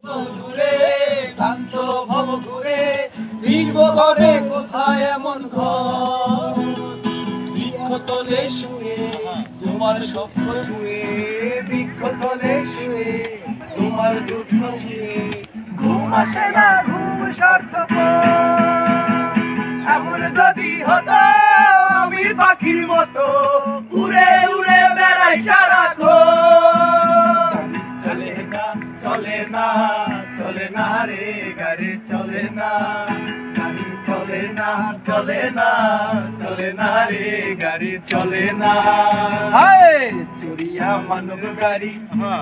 দূরে ক্লান্ত ভব ঘুরে ফিরবো ঘরে কোথায় এমন ঘর বৃক্ষতলে শুয়ে তোমার স্বপ্ন ছুঁয়ে বৃক্ষতলে শুয়ে তোমার দুঃখ ছুঁয়ে ঘুম আসে না ঘুম সার্থকর এমন যদি হতো আমির পাখির মতো উড়ে উড়ে বেড়াই সারাক্ষণ চলে না চলে না রে গাড়ি চলে না গাড়ি চলে না চলে না চলে না রে গাড়ি চলে না চড়িয়া মানব গাড়ি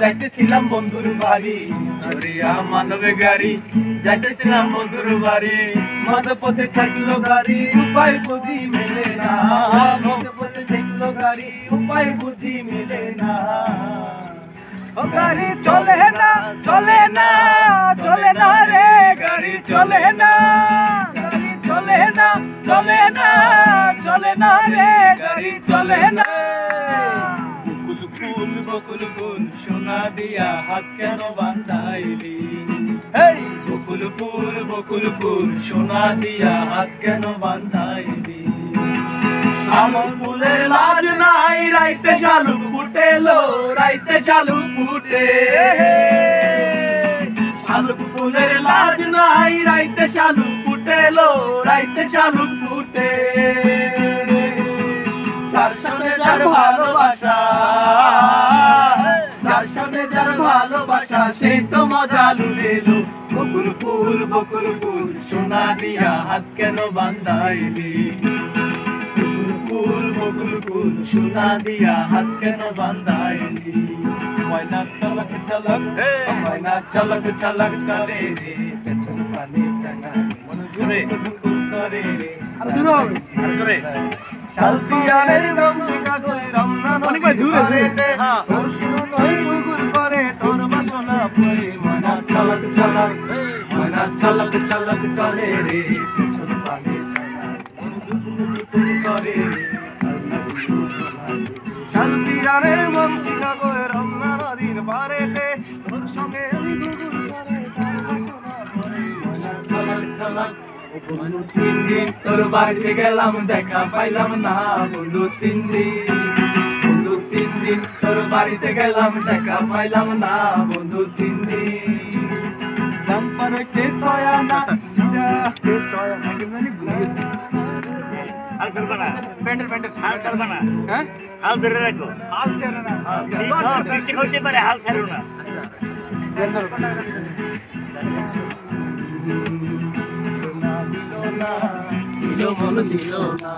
যাইতেছিলাম বন্ধুর বাড়ি চড়িয়া মানব গাড়ি যাইতেছিলাম বন্ধুর বাড়ি মধ্যপথে থাকলো গাড়ি উপায় বুঝি মেলে না মধ্যপথে থাকলো গাড়ি উপায় বুঝি মেলে না গাড়ি চলে না চলে না চলে না রে গাড়ি চলে না গাড়ি চলে না চলে না চলে না রে গাড়ি চলে না বকুল ফুল সোনা দিয়া হাত কেন বাঁধাইলি বকুল ফুল সোনা দিয়া হাত কেন বাঁধাইলি আমার ফুলের লাজ নাই রাইতে শালুক ফুটেলো রাইতে শালুক ফুটে শালুক ফুলের লাজ নাই রাইতে শালুক ফুটেলো রাইতে শালুক ফুটে যার সামনে যার ভালোবাসা যার সামনে যার ভালোবাসা সেই তো মজা লুটেলো বকুল ফুল সোনা দিয়া হাত কেন বাঁধাইলি বকুল ফুল সোনা দিয়া হাত কেন বাঁধাইলি ময়না চলক চলক ময়না চলক চলক চলে রে পেছন পানে চাকা মন ঘুরে করে রে শালপিয়ারের বংশিকা কই রমনা নদী পারেতে তোর শুনো কই গুগুর করে তোর বাসনা পড়ে ময়না চলক চলক চলে রে পেছন পানে চাকা করে রে শালপিয়ারের বংশিকা কই রমনা নদীর পারেতে তোর সঙ্গে আমি গুগুর করে তোর বাসনা পড়ে ময়না চলক বন্ধু 3 দিন তোর বাড়িতে গেলাম দেখা পাইলাম না বন্ধু 3 দিন তোর বাড়িতে গেলাম দেখা পাইলাম না বন্ধু 3 দিন দাম্পার কে ছয়া না আজকে ছয়া না কেমনি ভুলে হাল করবা না পেন্ডের হাল করবা না হ্যাঁ হাল ধরে রাখো হাল ছেড়ে না বেশি হইতে পারে হাল ছাড়ো না দিল না